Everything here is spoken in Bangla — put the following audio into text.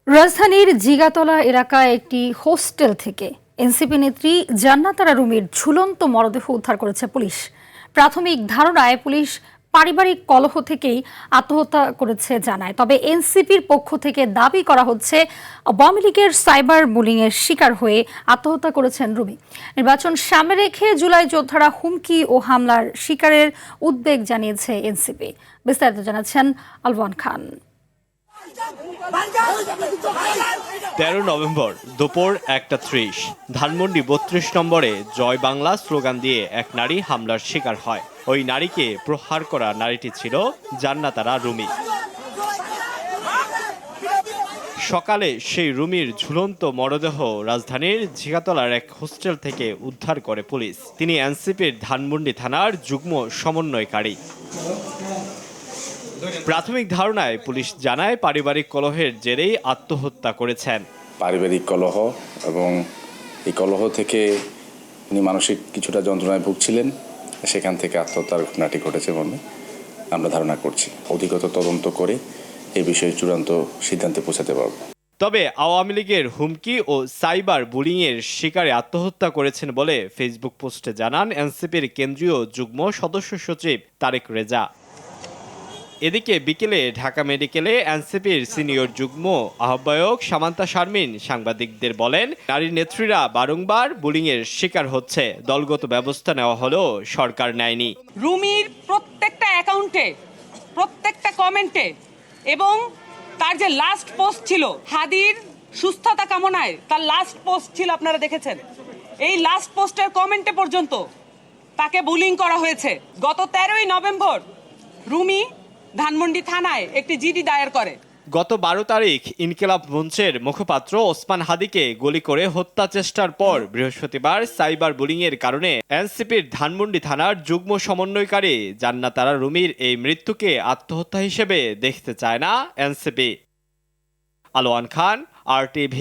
রাজধানীর জিগাতলা এলাকায় একটি হোস্টেল থেকে এনসিপি নেত্রী জান্নাত আরা রুমির ঝুলন্ত মরদেহ উদ্ধার করেছে পুলিশ। প্রাথমিক ধারণায় পুলিশ পারিবারিক কলহ থেকেই আত্মহত্যা করেছে জানায়। তবে এনসিপির পক্ষ থেকে দাবি করা হচ্ছে আওয়ামী লীগের সাইবার বুলিংয়ের শিকার হয়ে আত্মহত্যা করেছেন রুমি। নির্বাচন সামনে রেখে জুলাই যোদ্ধারা হুমকি ও হামলার শিকারের উদ্বেগ জানিয়েছে এনসিপি। বিস্তারিত জানাচ্ছেন আলওয়ান খান। 13 নভেম্বর দুপুর 1:30 ধানমন্ডি 32 নম্বরে জয় বাংলা স্লোগান দিয়ে এক নারী হামলার শিকার হয়। ওই নারীকে প্রহার করা নারীটি ছিল জান্নাত আরা রুমি। সকালে সেই রুমির ঝুলন্ত মরদেহ রাজধানীর ঝিগাতলার এক হোস্টেল থেকে উদ্ধার করে পুলিশ। তিনি এনসিপির ধানমন্ডি থানার যুগ্ম সমন্বয়কারী। প্রাথমিক ধারণায় পুলিশ জানায় পারিবারিক কলহের জেরেই আত্মহত্যা করেছেন। পারিবারিক কলহ এবং এই কলহ থেকে উনি মানসিক কিছুটা যন্ত্রণায় ভুগছিলেন, সেখান থেকে আত্মহত্যার ঘটনাটি ঘটেছে বলে আমরা ধারণা করছি। অধিকতর তদন্ত করে এই বিষয়ে চূড়ান্ত সিদ্ধান্তে পৌঁছাতে পারব। তবে আওয়ামী লীগের হুমকি ও সাইবার বুলিংয়ের শিকারে আত্মহত্যা করেছেন বলে ফেসবুক পোস্টে জানান এনসিপির কেন্দ্রীয় যুগ্ম সদস্য সচিব তারেক রেজা। এদিকে বিকেলে ঢাকা মেডিকেলে এনসিপির সিনিয়র যুগ্ম আহ্বায়ক সামান্তা শারমিন সাংবাদিকদের বলেন, নারী নেত্রীরা বারংবার বুলিংয়ের শিকার হচ্ছে, দলগত ব্যবস্থা নেওয়া হলেও সরকার নেয়নি। রুমির প্রত্যেকটা অ্যাকাউন্টে, প্রত্যেকটা কমেন্টে এবং তার যে লাস্ট পোস্ট ছিল হাদির সুস্থতা কামনায়, তার লাস্ট পোস্ট ছিল, আপনারা দেখেছেন। এই লাস্ট পোস্টের কমেন্টে পর্যন্ত তাকে বুলিং করা হয়েছে। গত 13ই নভেম্বর রুমি ধানমন্ডি থানায় একটি জিডি দায়ের করে। গত 12 তারিখ ইনকিলাব মঞ্চের মুখপাত্র ওসমান হাদিকে গুলি করে হত্যা চেষ্টার পর বৃহস্পতিবার সাইবার বুলিংয়ের কারণে এনসিপির ধানমন্ডি থানার যুগ্ম সমন্বয়কারী জান্নাত আরা রুমির এই মৃত্যুকে আত্মহত্যা হিসেবে দেখতে চায় না এনসিপি। আলওয়ান খান, RTV।